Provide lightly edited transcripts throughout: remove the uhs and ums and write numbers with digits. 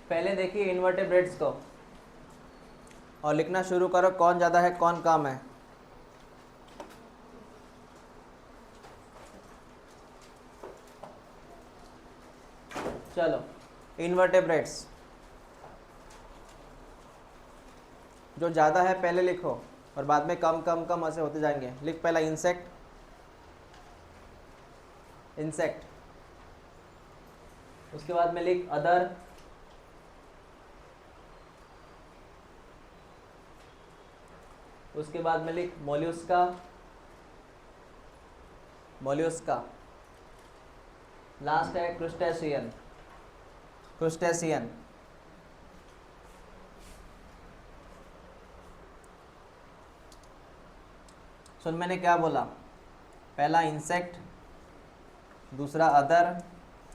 पहले देखिए इन्वर्टेब्रेट्स को और लिखना शुरू करो कौन ज़्यादा है कौन कम है। चलो इन्वर्टेब्रेट्स जो ज़्यादा है पहले लिखो और बाद में कम कम कम ऐसे होते जाएंगे। लिख पहला इंसेक्ट, इंसेक्ट, उसके बाद में लिख अदर, उसके बाद में लिख मोल्यूस्का, मोल्यूस्का, लास्ट है क्रुस्टेशियन, क्रुस्टेशियन। सुन मैंने क्या बोला, पहला इंसेक्ट, दूसरा अदर,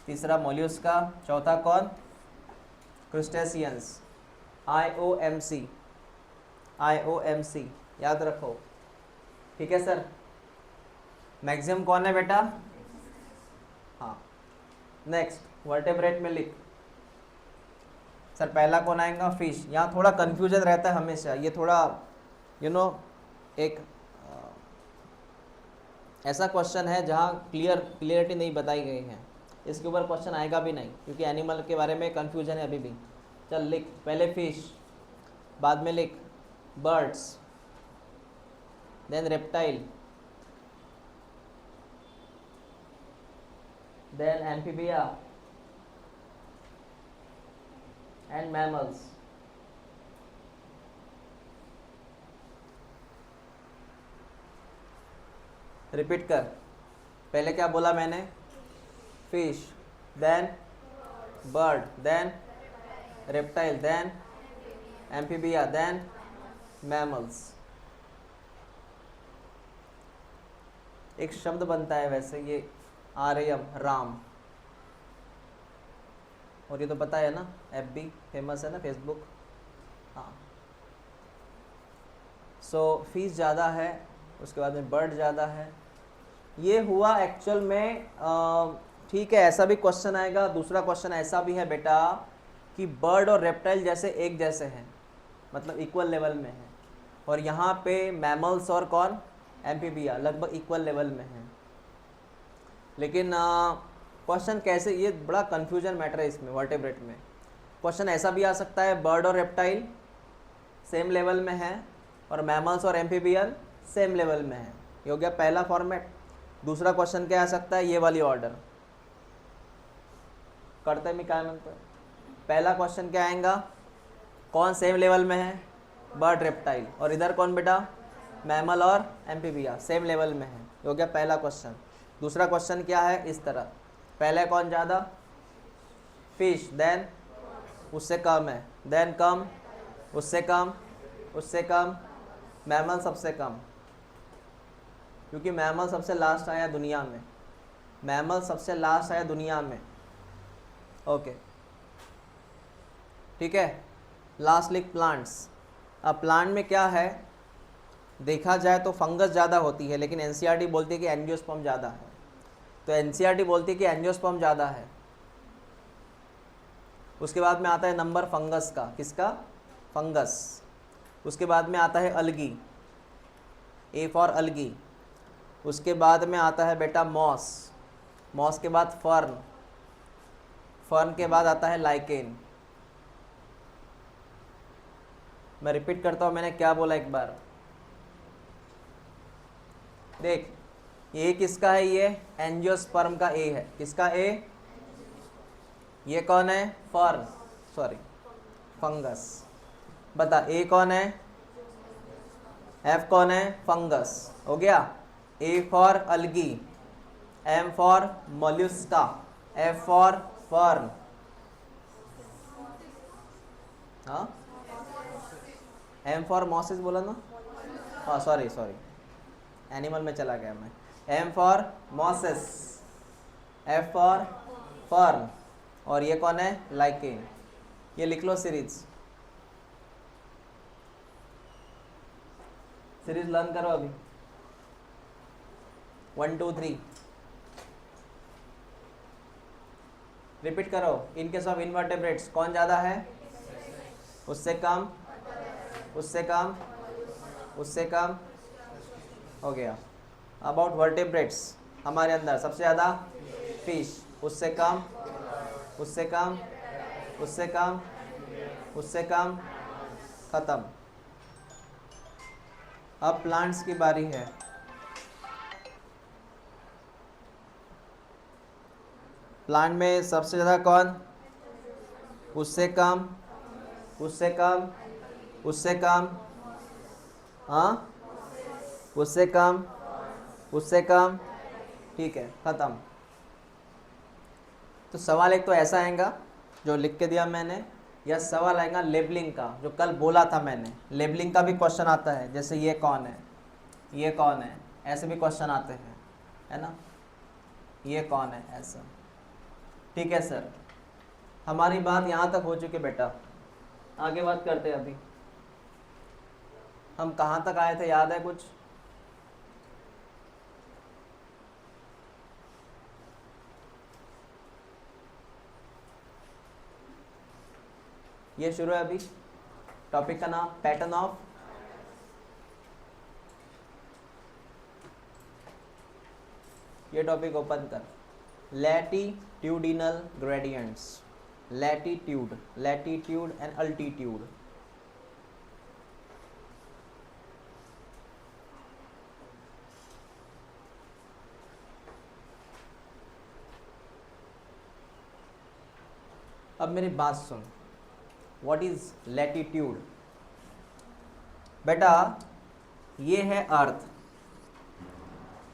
तीसरा मोल्यूस्का, चौथा कौन, क्रुस्टेशियंस। IOMC, IOMC याद रखो, ठीक है सर। मैक्सिमम कौन है बेटा, हाँ। नेक्स्ट वर्टेब्रेट में लिख सर पहला कौन आएगा, फिश। यहाँ थोड़ा कन्फ्यूजन रहता है हमेशा, ये थोड़ा एक ऐसा क्वेश्चन है जहाँ क्लियरिटी नहीं बताई गई है। इसके ऊपर क्वेश्चन आएगा भी नहीं क्योंकि एनिमल के बारे में कन्फ्यूजन है अभी भी। चल लिख पहले फिश, बाद में लिख birds, then reptile, then amphibia and mammals. Repeat कर, पहले क्या बोला मैंने, fish, then bird, then reptile, then amphibia, then mammals. एक शब्द बनता है वैसे ये आर्यम, राम, और ये तो पता है ना, FB फेमस है ना, फेसबुक। हाँ, सो फीस ज़्यादा है, उसके बाद में बर्ड ज़्यादा है। ये हुआ एक्चुअल में ठीक है, ऐसा भी क्वेश्चन आएगा। दूसरा क्वेश्चन ऐसा भी है बेटा कि बर्ड और रेप्टाइल जैसे एक जैसे हैं, मतलब इक्वल लेवल में है, और यहाँ पे मैमल्स और कौन, एम्फीबिया लगभग इक्वल लेवल में है। लेकिन क्वेश्चन कैसे, ये बड़ा कन्फ्यूजन मैटर है इसमें वर्टेब्रेट में। क्वेश्चन ऐसा भी आ सकता है बर्ड और रेप्टाइल सेम लेवल में है और मैमल्स और एम्फीबियन सेम लेवल में है। ये हो गया पहला फॉर्मेट। दूसरा क्वेश्चन क्या आ सकता है, ये वाली ऑर्डर करते में क्या मिलता है। पहला क्वेश्चन क्या आएगा, कौन सेम लेवल में है, बर्ड रेप्टाइल, और इधर कौन बेटा, मैमल और एम्फीबिया सेम लेवल में है। ये हो गया पहला क्वेश्चन। दूसरा क्वेश्चन क्या है, इस तरह, पहले कौन ज़्यादा, फिश, देन उससे कम है, देन कम, उससे कम, उससे कम, मैमल सबसे कम, क्योंकि मैमल सबसे लास्ट आया दुनिया में, मैमल सबसे लास्ट आया दुनिया में। ओके ठीक है। लास्ट लिख प्लांट्स। अब प्लांट में क्या है, देखा जाए तो फंगस ज़्यादा होती है, लेकिन एनसीईआरटी बोलती है कि एंजियोस्पर्म ज़्यादा है। तो एनसीईआरटी बोलती है कि एंजियोस्पर्म ज़्यादा है। उसके बाद में आता है नंबर फंगस का, किसका, फंगस। उसके बाद में आता है अलगी, ए फॉर अलगी। उसके बाद में आता है बेटा मॉस, मॉस के बाद फर्न, फर्न के बाद आता है लाइकेन। मैं रिपीट करता हूँ मैंने क्या बोला एक बार, देख ये किसका है, ये एंजियोस्पर्म का ए है, किसका ए, ये कौन है, फर्न, सॉरी फंगस। बता ए कौन है, एफ कौन है, फंगस। हो गया, A for algae, M for mollusca, F for fern, हाँ एम फॉर मॉसिस बोला ना, हाँ सॉरी सॉरी एनिमल में चला गया मैं। M for mosses, F for fern, और ये कौन है, लाइकेन। ये लिख लो सीरीज, सीरीज लर्न करो अभी 1 2 3। रिपीट करो, इन केस ऑफ इनवर्टेब्रेट्स कौन ज़्यादा है? उससे कम, उससे कम, उससे कम, हो गया। अबाउट वर्टेब्रेट्स हमारे अंदर सबसे ज़्यादा फिश, उससे कम, उससे कम, उससे कम, उससे कम, ख़त्म। अब प्लांट्स की बारी है। प्लांट में सबसे ज़्यादा कौन? उससे कम, उससे कम, उससे कम, हाँ, उससे कम, उससे कम, ठीक है, ख़त्म। तो सवाल एक तो ऐसा आएगा जो लिख के दिया मैंने, या सवाल आएगा लेबलिंग का, जो कल बोला था मैंने। लेबलिंग का भी क्वेश्चन आता है, जैसे ये कौन है, ये कौन है, ऐसे भी क्वेश्चन आते हैं, है ना, ये कौन है, ऐसा। ठीक है सर, हमारी बात यहाँ तक हो चुकी बेटा, आगे बात करते हैं। अभी हम कहाँ तक आए थे, याद है कुछ? ये शुरू है अभी, टॉपिक का नाम पैटर्न ऑफ, ये टॉपिक ओपन कर, latitudinal gradients, latitude, latitude and altitude. अब मेरी बात सुन, व्हाट इज लैटिट्यूड? बेटा ये है अर्थ,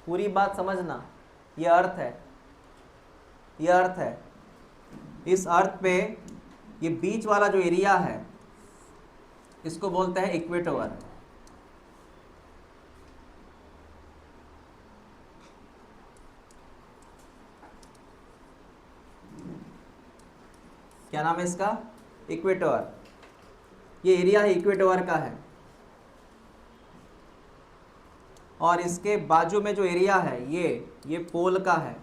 पूरी बात समझना, ये अर्थ है, ये अर्थ है। इस अर्थ पे ये बीच वाला जो एरिया है इसको बोलते हैं इक्वेटर। क्या नाम है इसका? इक्वेटर। ये एरिया है इक्वेटर का है, और इसके बाजू में जो एरिया है ये पोल का है।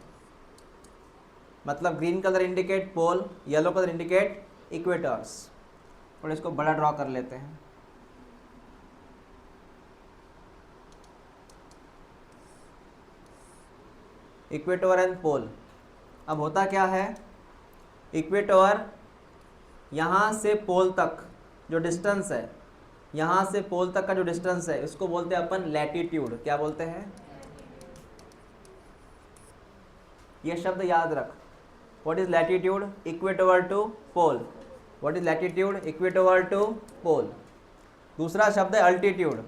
मतलब ग्रीन कलर इंडिकेट पोल, येलो कलर इंडिकेट इक्वेटर्स। और इसको बड़ा ड्रॉ कर लेते हैं। इक्वेटर एंड पोल। अब होता क्या है, इक्वेटर यहाँ से पोल तक जो डिस्टेंस है, यहाँ से पोल तक का जो डिस्टेंस है इसको बोलते हैं अपन लैटिट्यूड। क्या बोलते हैं? ये शब्द याद रख। What is latitude? Equator to pole. What is latitude? Equator to pole. दूसरा शब्द है अल्टीट्यूड।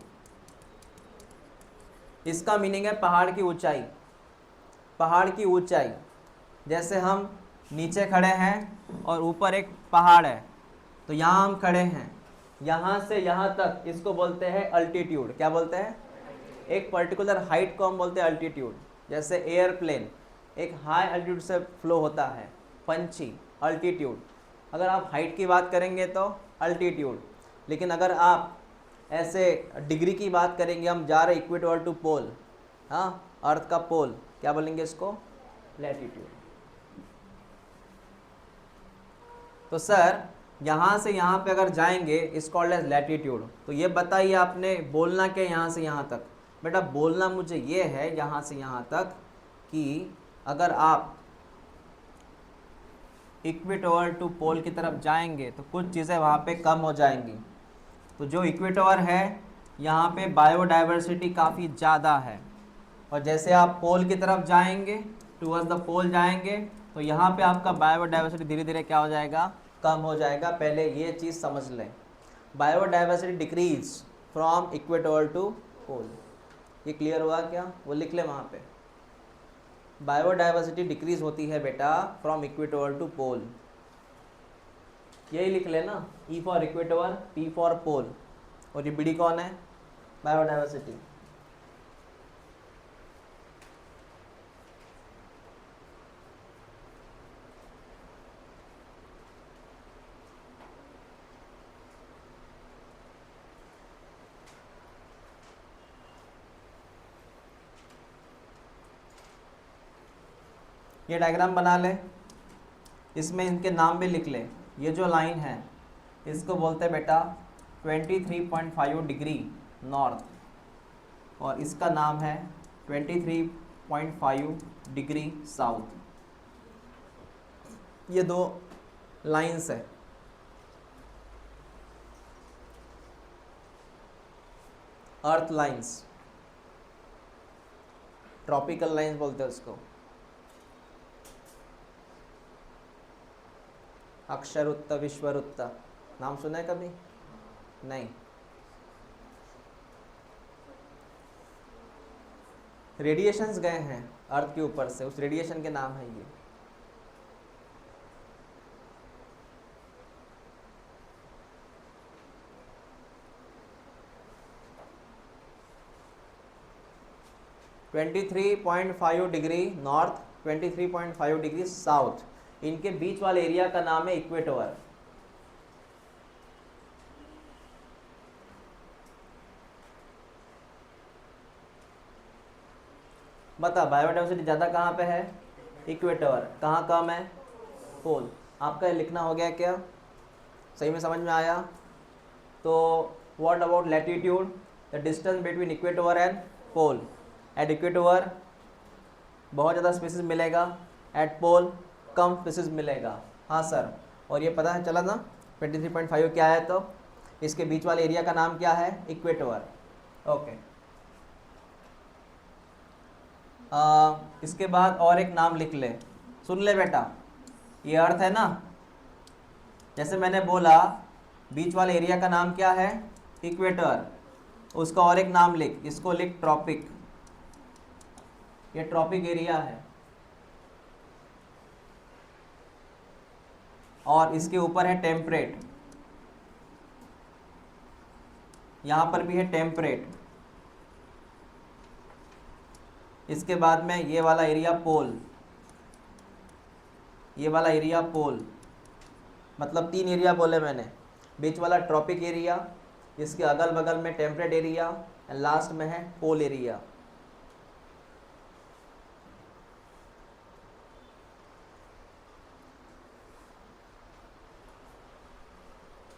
इसका मीनिंग है पहाड़ की ऊंचाई। पहाड़ की ऊंचाई, जैसे हम नीचे खड़े हैं और ऊपर एक पहाड़ है, तो यहाँ हम खड़े हैं, यहाँ से यहाँ तक इसको बोलते हैं अल्टीट्यूड। क्या बोलते हैं? एक पर्टिकुलर हाइट को हम बोलते हैं अल्टीट्यूड। जैसे एयरप्लेन एक हाई अल्टीट्यूड से फ्लो होता है, पंछी अल्टीट्यूड। अगर आप हाइट की बात करेंगे तो अल्टीट्यूड, लेकिन अगर आप ऐसे डिग्री की बात करेंगे, हम जा रहे इक्वेटर टू पोल, हाँ, अर्थ का पोल, क्या बोलेंगे इसको? लैटिट्यूड। तो सर यहाँ से यहाँ पे अगर जाएंगे इस कॉल्ड एज लैटिट्यूड। तो ये बताइए आपने बोलना क्या यहाँ से यहाँ तक? बेटा बोलना मुझे ये है यहाँ से यहाँ तक कि अगर आप इक्वेटर टू पोल की तरफ जाएंगे तो कुछ चीज़ें वहाँ पे कम हो जाएंगी। तो जो इक्वेटर है यहाँ पे बायोडाइवर्सिटी काफ़ी ज़्यादा है, और जैसे आप पोल की तरफ जाएंगे, टूवर्ड्स द पोल जाएंगे, तो यहाँ पे आपका बायोडाइवर्सिटी धीरे धीरे क्या हो जाएगा? कम हो जाएगा। पहले ये चीज़ समझ लें, biodiversity decreases from equator to pole. ये क्लियर हुआ क्या? वो लिख ले वहाँ पे, बायोडाइवर्सिटी डिक्रीज होती है बेटा फ्रॉम इक्वेटर टू पोल। यही लिख लेना, E for equator, P for pole. और ये बी कौन है? बायोडाइवर्सिटी। ये डायग्राम बना ले। इसमें इनके नाम भी लिख ले। ये जो लाइन है इसको बोलते हैं बेटा 23.5 डिग्री नॉर्थ, और इसका नाम है 23.5 डिग्री साउथ। ये दो लाइंस है। अर्थ लाइंस, ट्रॉपिकल लाइंस बोलते हैं उसको। अक्षरुत्त, विश्वरुत्त, नाम सुना है कभी? नहीं। रेडिएशंस गए हैं अर्थ के ऊपर से, उस रेडिएशन के नाम है ये। (23.5 डिग्री नॉर्थ, 23.5 डिग्री साउथ), इनके बीच वाले एरिया का नाम है इक्वेटर। बता बायोडाइवर्सिटी ज़्यादा कहाँ पे है? इक्वेटर। कहाँ कम है? पोल। आपका ये लिखना हो गया क्या? सही में समझ में आया? तो what about latitude? The distance between equator and pole. At equator बहुत ज़्यादा स्पेसिस मिलेगा, एट पोल कम स्पेसिस मिलेगा। हाँ सर, और ये पता है चला ना 23.5 क्या है? तो इसके बीच वाले एरिया का नाम क्या है? इक्वेटर। ओके। इसके बाद और एक नाम लिख ले, सुन ले बेटा। ये अर्थ है ना, जैसे मैंने बोला बीच वाले एरिया का नाम क्या है? इक्वेटर। उसका और एक नाम लिख, इसको लिख ट्रॉपिक। ये ट्रॉपिक एरिया है, और इसके ऊपर है टेम्परेट। यहाँ पर भी है टेम्परेट। इसके बाद में ये वाला एरिया पोल, ये वाला एरिया पोल। मतलब 3 एरिया बोले मैंने, बीच वाला ट्रॉपिक एरिया, इसके अगल बगल में टेम्परेट एरिया, एंड लास्ट में है पोल एरिया।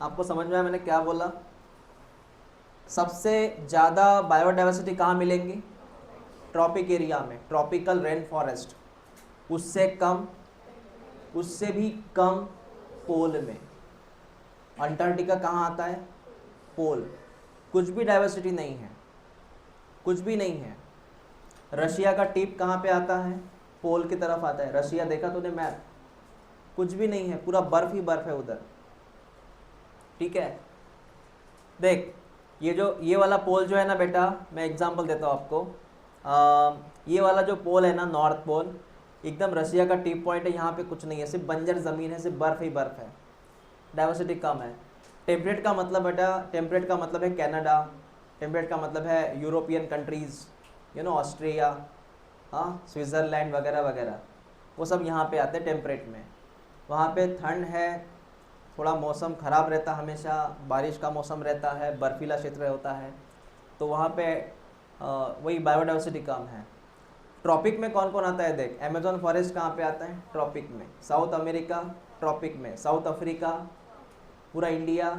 आपको समझ में आया मैंने क्या बोला? सबसे ज़्यादा बायोडाइवर्सिटी कहाँ मिलेंगी? ट्रॉपिक एरिया में, ट्रॉपिकल रेन फॉरेस्ट। उससे कम, उससे भी कम पोल में। अंटार्कटिका कहाँ आता है? पोल। कुछ भी डाइवर्सिटी नहीं है, कुछ भी नहीं है। रशिया का टिप कहाँ पे आता है? पोल की तरफ आता है। रशिया देखा तूने मैप? कुछ भी नहीं है, पूरा बर्फ ही बर्फ है उधर। ठीक है, देख ये वाला पोल जो है ना बेटा, मैं एग्जांपल देता हूँ आपको। ये वाला जो पोल है ना, नॉर्थ पोल, एकदम रशिया का टिप पॉइंट है। यहाँ पे कुछ नहीं है, सिर्फ बंजर ज़मीन है, सिर्फ बर्फ ही बर्फ है। डाइवर्सिटी कम है। टेम्परेट का मतलब बेटा, टेम्परेट का मतलब है कनाडा, टेम्परेट का मतलब है यूरोपियन कंट्रीज़, ऑस्ट्रिया, हाँ, स्विट्ज़रलैंड वगैरह वगैरह, वो सब यहाँ पे आते हैं टेम्परेट में। वहाँ पे ठंड है, थोड़ा मौसम ख़राब रहता है, हमेशा बारिश का मौसम रहता है, बर्फीला क्षेत्र होता है, तो वहाँ पे वही बायोडाइवर्सिटी कम है। ट्रॉपिक में कौन कौन आता है देख, अमेजोन फॉरेस्ट कहाँ पे आता है? ट्रॉपिक में। साउथ अमेरिका ट्रॉपिक में, साउथ अफ्रीका, पूरा इंडिया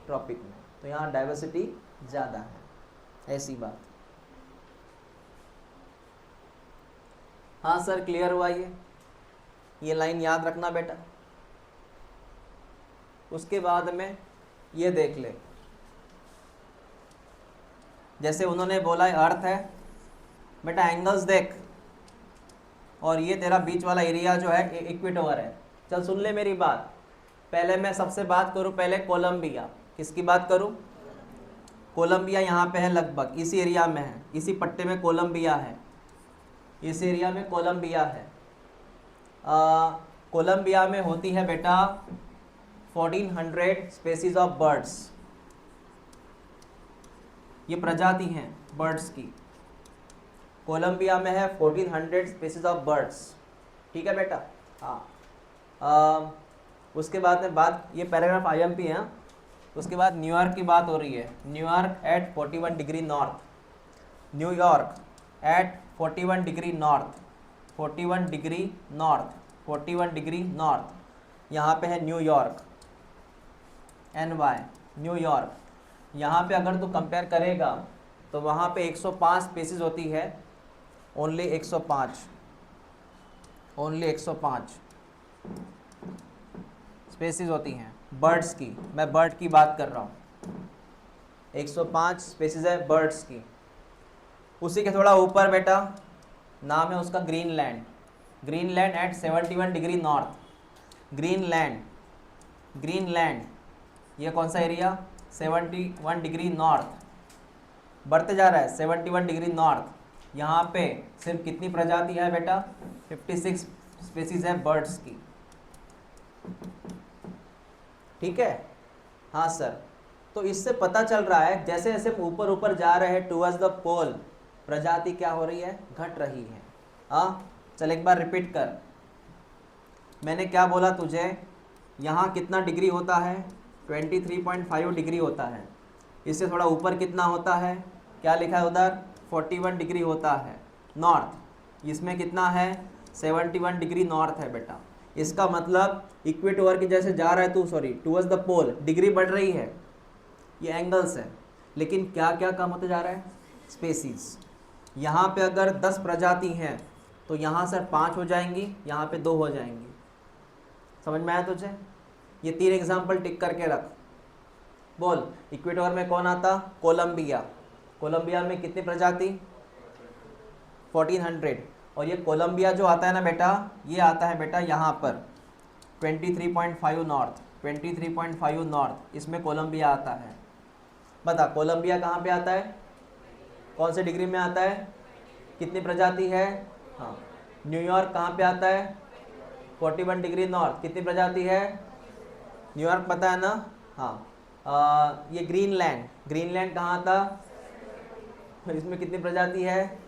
ट्रॉपिक में। तो यहाँ डाइवर्सिटी ज़्यादा है, ऐसी बात। हाँ सर, क्लियर हुआ? ये लाइन याद रखना बेटा। उसके बाद में ये देख ले, जैसे उन्होंने बोला अर्थ है बेटा, एंगल्स देख, और ये तेरा बीच वाला एरिया जो है इक्वेटर है। चल सुन ले मेरी बात। पहले मैं सबसे बात करूं, पहले कोलंबिया। किसकी बात करूं? कोलंबिया यहाँ पे है, लगभग इसी एरिया में है, इसी पट्टे में कोलंबिया है, इस एरिया में कोलंबिया है। कोलंबिया में होती है बेटा 1400 स्पेसीज ऑफ बर्ड्स। ये प्रजाति हैं बर्ड्स की। कोलंबिया में है 1400 स्पेसीज ऑफ बर्ड्स। ठीक है बेटा? हाँ। उसके बाद में बात, ये पैराग्राफ IMP है। उसके बाद न्यूयॉर्क की बात हो रही है। New York at 41 degree north, New York at 41 degree north, 41 degree north, 41 degree north. यहाँ पे है न्यूयॉर्क, NY न्यूयॉर्क। यहाँ पे अगर तू कंपेयर करेगा तो वहाँ पे 105 स्पीसीज होती है, ओनली 105, ओनली 105 स्पीसीज होती हैं बर्ड्स की। मैं बर्ड की बात कर रहा हूँ, 105 स्पीसीज है बर्ड्स की। उसी के थोड़ा ऊपर बेटा नाम है उसका Greenland, Greenland at 71 degree north. Greenland, Greenland ये कौन सा एरिया, 71 डिग्री नॉर्थ, बढ़ते जा रहा है 71 डिग्री नॉर्थ। यहाँ पे सिर्फ कितनी प्रजाति है बेटा, 56 स्पीसीज है बर्ड्स की। ठीक है, हाँ सर। तो इससे पता चल रहा है जैसे जैसे ऊपर ऊपर जा रहे हैं टुवर्ड्स द पोल, प्रजाति क्या हो रही है, घट रही है। हाँ चल एक बार रिपीट कर, मैंने क्या बोला तुझे, यहाँ कितना डिग्री होता है, 23.5 डिग्री होता है। इससे थोड़ा ऊपर कितना होता है, क्या लिखा है उधर, 41 डिग्री होता है नॉर्थ। इसमें कितना है, 71 डिग्री नॉर्थ है बेटा। इसका मतलब इक्वेटर की जैसे जा रहा है तू, sorry towards the pole, degree बढ़ रही है, ये एंगल्स है। लेकिन क्या क्या कम होते जा रहा है, स्पेसीज। यहाँ पे अगर 10 प्रजाति हैं तो यहाँ से 5 हो जाएंगी, यहाँ पे 2 हो जाएंगी। समझ में आया तुझे? ये 3 एग्जाम्पल टिक करके रख। बोल इक्वेटर में कौन आता, कोलंबिया। कोलंबिया में कितनी प्रजाति, 1400। और ये कोलंबिया जो आता है ना बेटा, ये आता है बेटा यहाँ पर 23.5 नॉर्थ, 23.5 नॉर्थ, इसमें कोलंबिया आता है। बता कोलंबिया कहाँ पे आता है, कौन से डिग्री में आता है, कितनी प्रजाति है। हाँ न्यूयॉर्क कहाँ पे आता है, 41 डिग्री नॉर्थ, कितनी प्रजाति है, न्यूयॉर्क पता है ना। हाँ ये ग्रीनलैंड, ग्रीनलैंड कहाँ था, इसमें कितनी प्रजाति है।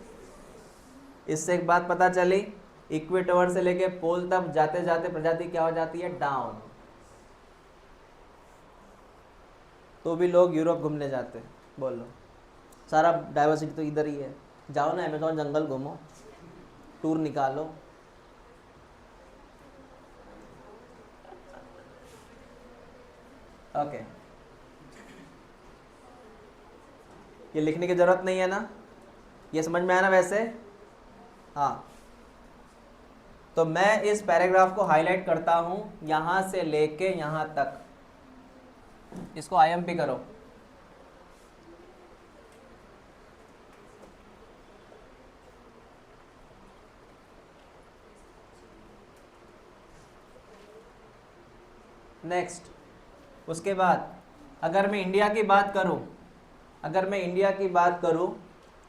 इससे एक बात पता चली, इक्वेटर से लेके पोल तक जाते जाते प्रजाति क्या हो जाती है, डाउन। तो भी लोग यूरोप घूमने जाते हैं, बोलो सारा डाइवर्सिटी तो इधर ही है। जाओ ना अमेज़न जंगल घूमो, टूर निकालो। ओके ये लिखने की ज़रूरत नहीं है ना, ये समझ में आया ना वैसे। हाँ तो मैं इस पैराग्राफ को हाईलाइट करता हूँ यहाँ से लेके यहाँ तक, इसको IMP करो। नेक्स्ट उसके बाद अगर मैं इंडिया की बात करूं, अगर मैं इंडिया की बात करूं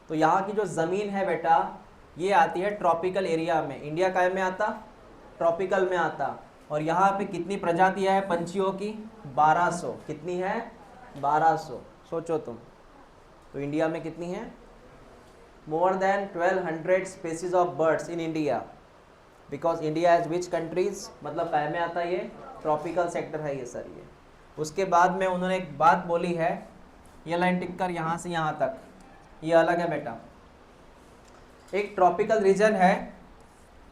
तो यहाँ की जो ज़मीन है बेटा ये आती है ट्रॉपिकल एरिया में। इंडिया काय में आता, ट्रॉपिकल में आता। और यहाँ पे कितनी प्रजातियाँ हैं पंछियों की, 1200। कितनी है, 1200। सोचो तुम, तो इंडिया में कितनी है, more than 1200 species of birds in India. Because India as which countries, मतलब काय में आता, ये ट्रॉपिकल सेक्टर है ये सर। ये उसके बाद में उन्होंने एक बात बोली है, ये लाइन टिक कर यहाँ से यहाँ तक, ये अलग है बेटा। एक ट्रॉपिकल रीजन है,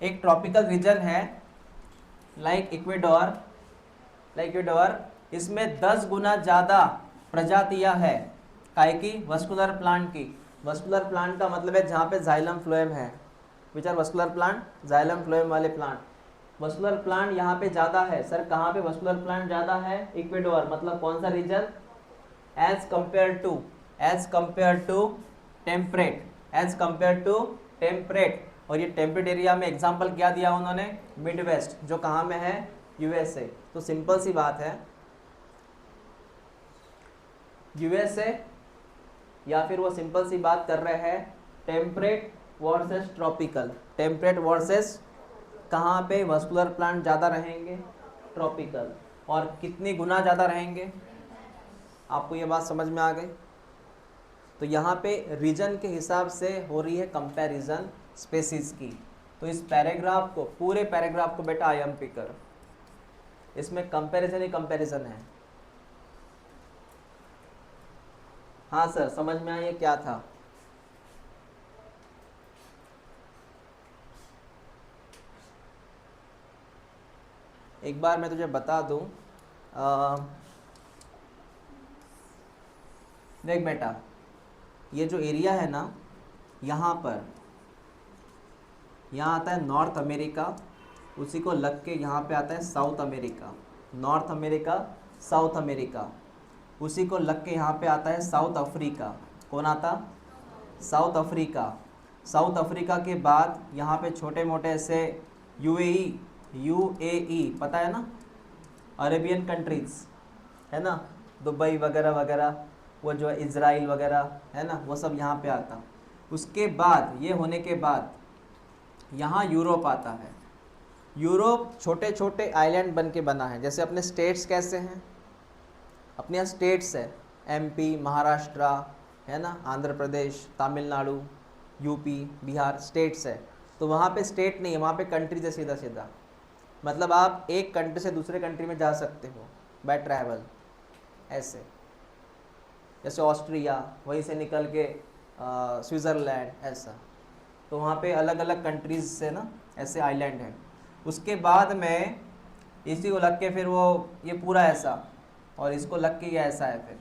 एक ट्रॉपिकल रीजन है लाइक इक्वेडोर, इसमें 10 गुना ज़्यादा प्रजातियां है काय की, वस्कुलर प्लांट की। वस्कुलर प्लांट का मतलब है जहाँ पे जाइलम फ्लोएम है, which are vascular plant, xylem phloem वाले प्लांट। वस्कुलर प्लांट यहाँ पे ज़्यादा है सर। कहाँ पे वस्कुलर प्लांट ज़्यादा है, इक्वेडोर, मतलब कौन सा region, as compare to temperate, as compare to temperate. और ये टेम्परेट एरिया में एग्जांपल क्या दिया उन्होंने, मिडवेस्ट, जो कहाँ में है, USA। तो सिंपल सी बात है, USA, या फिर वो सिंपल सी बात कर रहे हैं temperate versus tropical. Temperate versus कहाँ पे वस्कुलर प्लांट ज़्यादा रहेंगे, ट्रॉपिकल। और कितनी गुना ज़्यादा रहेंगे, आपको ये बात समझ में आ गई। तो यहाँ पे रीजन के हिसाब से हो रही है कंपैरिजन स्पेसीज की। तो इस पैराग्राफ को, पूरे पैराग्राफ को बेटा IMP कर, इसमें कंपैरिजन ही कंपैरिजन है। हाँ सर समझ में आया क्या था। एक बार मैं तुझे बता दूं, देख बेटा, ये जो एरिया है ना, यहाँ पर, यहाँ आता है नॉर्थ अमेरिका, उसी को लग के यहाँ पे आता है south America. North America, south America, उसी को लग के यहाँ पे आता है साउथ अफ्रीका। कौन आता? South Africa. साउथ अफ्रीका के बाद यहाँ पे छोटे मोटे ऐसे यूएई, पता है ना, अरेबियन कंट्रीज़ है ना, दुबई वगैरह वगैरह, वो जो है इज़राइल वगैरह है ना, वो सब यहाँ पे आता। उसके बाद ये होने के बाद यहाँ यूरोप आता है। यूरोप छोटे छोटे आइलैंड बन के बना है। जैसे अपने स्टेट्स कैसे हैं, अपने यहाँ स्टेट्स है, एमपी, महाराष्ट्र है ना, आंध्र प्रदेश, तमिलनाडु, यूपी, बिहार, स्टेट्स है। तो वहाँ पे स्टेट नहीं है, वहाँ पे कंट्रीज है सीधा सीधा। मतलब आप एक कंट्री से दूसरे कंट्री में जा सकते हो बाय ट्रैवल, ऐसे। जैसे ऑस्ट्रिया, वहीं से निकल के स्विट्ज़रलैंड, ऐसा। तो वहाँ पे अलग अलग कंट्रीज से ना ऐसे आइलैंड हैं। उसके बाद में इसी को लग के फिर वो ये पूरा ऐसा, और इसको लग के ये ऐसा है, फिर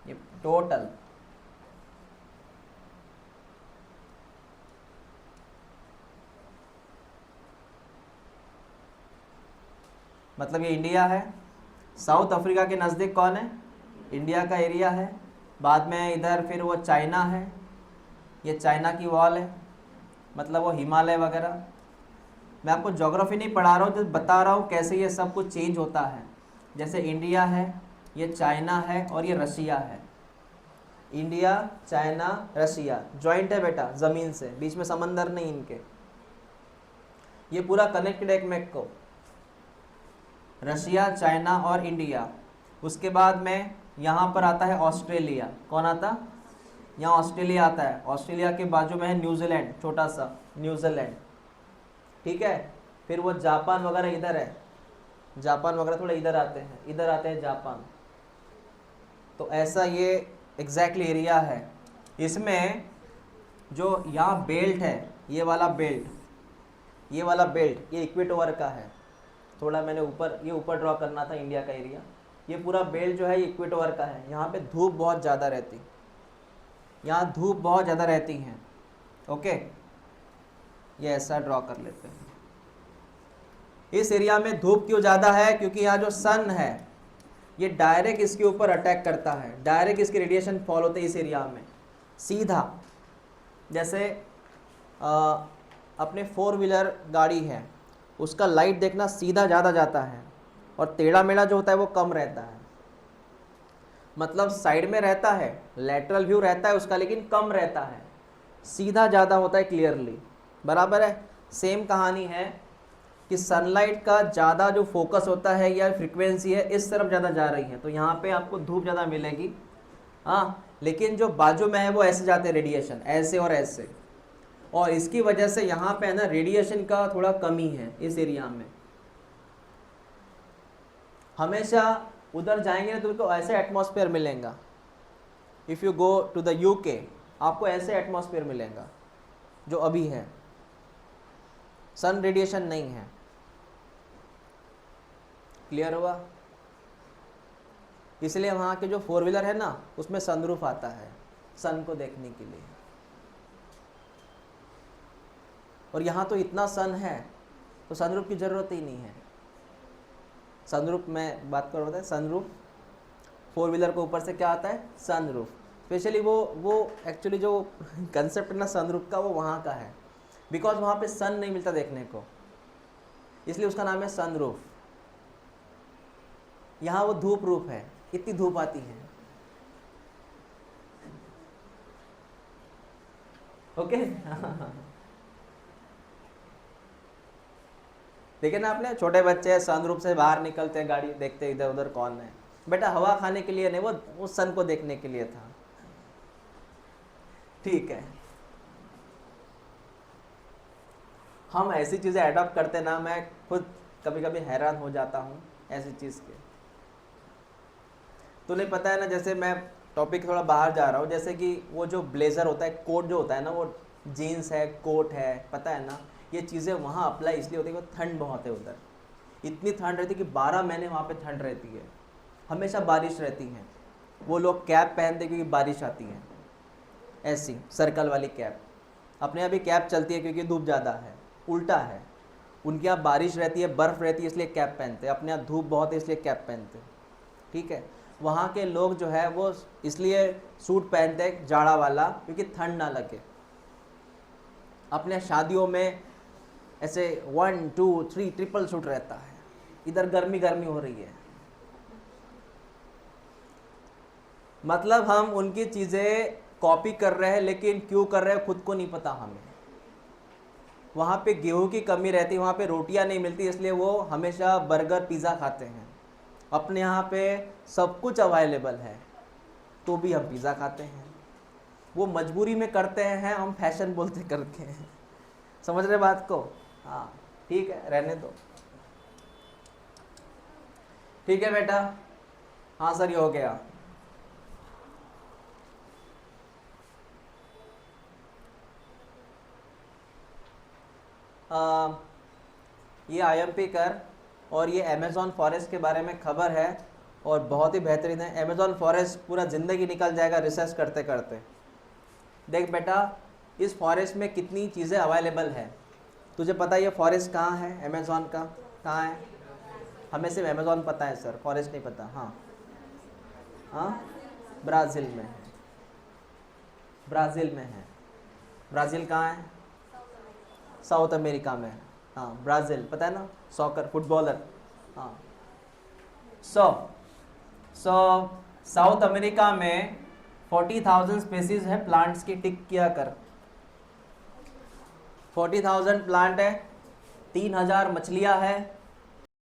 ये टोटल। मतलब ये इंडिया है, साउथ अफ्रीका के नज़दीक कौन है? इंडिया का एरिया है। बाद में इधर फिर वो चाइना है, ये चाइना की वॉल है, मतलब वो हिमालय वगैरह। मैं आपको ज्योग्राफी नहीं पढ़ा रहा हूँ, तो बता रहा हूँ कैसे ये सब कुछ चेंज होता है। जैसे इंडिया है, ये चाइना है, और ये रशिया है। इंडिया, चाइना, रशिया जॉइंट है बेटा ज़मीन से, बीच में समंदर नहीं इनके। ये पूरा कनेक्टेड एक में को, रशिया, चाइना और इंडिया। उसके बाद में यहाँ पर आता है ऑस्ट्रेलिया। कौन आता? यहाँ ऑस्ट्रेलिया आता है। ऑस्ट्रेलिया के बाजू में है न्यूजीलैंड, छोटा सा न्यूजीलैंड, ठीक है। फिर वो जापान वगैरह इधर है, जापान वगैरह थोड़ा इधर आते हैं, इधर आते हैं जापान। तो ऐसा ये एग्जैक्टली एरिया है। इसमें जो यहाँ बेल्ट है, ये वाला बेल्ट, ये वाला बेल्ट, ये इक्वेटोर का है। थोड़ा मैंने ऊपर, ये ऊपर ड्रॉ करना था इंडिया का एरिया। ये पूरा बेल्ट जो है ये इक्वेटोर का है। यहाँ पे धूप बहुत ज़्यादा रहती, यहाँ धूप बहुत ज़्यादा रहती हैं। ओके, ये ऐसा ड्रॉ कर लेते हैं। इस एरिया में धूप क्यों ज़्यादा है? क्योंकि यहाँ जो सन है ये डायरेक्ट इसके ऊपर अटैक करता है, डायरेक्ट इसके रेडिएशन फॉल होते हैं इस एरिया में सीधा। जैसे अपने 4 व्हीलर गाड़ी है, उसका लाइट देखना सीधा ज़्यादा जाता है, और टेढ़ा मेढ़ा जो होता है वो कम रहता है। मतलब साइड में रहता है, लैटरल व्यू रहता है उसका, लेकिन कम रहता है, सीधा ज़्यादा होता है क्लियरली। बराबर है। सेम कहानी है कि सनलाइट का ज़्यादा जो फोकस होता है या फ्रिक्वेंसी है इस तरफ ज़्यादा जा रही है, तो यहाँ पे आपको धूप ज़्यादा मिलेगी। हाँ, लेकिन जो बाजू में है वो ऐसे जाते हैं रेडिएशन, ऐसे और ऐसे, और इसकी वजह से यहाँ पे है ना रेडिएशन का थोड़ा कमी है इस एरिया में। हमेशा उधर जाएंगे ना तो तुमको ऐसे एटमॉस्फेयर मिलेगा। If you go to the UK, आपको ऐसे एटमॉस्फेयर मिलेगा जो अभी है, सन रेडिएशन नहीं है। क्लियर हुआ? इसलिए वहाँ के जो 4 व्हीलर है ना उसमें सनरूफ आता है सन को देखने के लिए। और यहाँ तो इतना सन है तो सनरूफ की ज़रूरत ही नहीं है। सनरूफ में बात कर रहा था, सनरूफ 4 व्हीलर को ऊपर से क्या आता है? सनरूफ। स्पेशली वो एक्चुअली जो कंसेप्ट है ना सनरूफ का, वो वहाँ का है, बिकॉज वहाँ पे सन नहीं मिलता देखने को, इसलिए उसका नाम है सनरूफ। यहाँ वो धूप रूप है, इतनी धूप आती है। ओके देखिए ना आपने, छोटे बच्चे सनरूफ से बाहर निकलते हैं, गाड़ी देखते इधर उधर कौन है। बेटा हवा खाने के लिए नहीं, वो सन को देखने के लिए था। ठीक है, हम ऐसी चीज़ें अडॉप्ट करते ना, मैं खुद कभी कभी हैरान हो जाता हूँ ऐसी चीज़ के। तुम्हें पता है ना, जैसे मैं टॉपिक थोड़ा बाहर जा रहा हूँ, जैसे कि वो जो ब्लेज़र होता है, कोट जो होता है ना, वो जीन्स है, कोट है, पता है ना, ये चीज़ें वहाँ अप्लाई इसलिए होती है कि ठंड बहुत है उधर, इतनी ठंड रहती है कि 12 महीने वहाँ पे ठंड रहती है, हमेशा बारिश रहती है। वो लोग कैप पहनते क्योंकि बारिश आती है, ऐसी सर्कल वाली कैप। अपने यहाँ भी कैप चलती है क्योंकि धूप ज़्यादा है, उल्टा है। उनके यहाँ बारिश रहती है, बर्फ़ रहती है, इसलिए कैप पहनते हैं। अपने यहाँ धूप बहुत है इसलिए कैप पहनते हैं, ठीक है। वहाँ के लोग जो है वो इसलिए सूट पहनते हैं जाड़ा वाला, क्योंकि ठंड ना लगे। अपने शादियों में ऐसे 1 2 3 ट्रिपल सूट रहता है, इधर गर्मी गर्मी हो रही है। मतलब हम उनकी चीज़ें कॉपी कर रहे हैं, लेकिन क्यों कर रहे हैं खुद को नहीं पता हमें। वहाँ पे गेहूं की कमी रहती है, वहाँ पे रोटियां नहीं मिलती, इसलिए वो हमेशा बर्गर पिज़्ज़ा खाते हैं। अपने यहाँ पे सब कुछ अवेलेबल है तो भी हम पिज़्ज़ा खाते हैं। वो मजबूरी में करते हैं, हम फैशन बोलते करके हैं। समझ रहे बात को? हाँ ठीक है, रहने दो। ठीक है बेटा, हाँ सर ये हो गया। ये IMP कर, और ये अमेज़ॉन फॉरेस्ट के बारे में खबर है और बहुत ही बेहतरीन है। अमेज़ॉन फॉरेस्ट पूरा ज़िंदगी निकल जाएगा रिसर्च करते करते। देख बेटा, इस फॉरेस्ट में कितनी चीज़ें अवेलेबल है। तुझे पता है ये फॉरेस्ट कहाँ है? अमेज़ॉन का कहाँ है? हमें सिर्फ अमेज़ॉन पता है सर, फॉरेस्ट नहीं पता। हाँ हाँ, ब्राज़ील में है, ब्राज़ील में है। ब्राज़ील कहाँ है? साउथ अमेरिका में। हाँ ब्राज़ील, पता है ना, सॉकर फुटबॉलर। हाँ सो साउथ अमेरिका में 40,000 स्पेसीज है प्लांट्स की। टिक किया कर, 40,000 प्लांट है, 3,000 मछलियाँ है,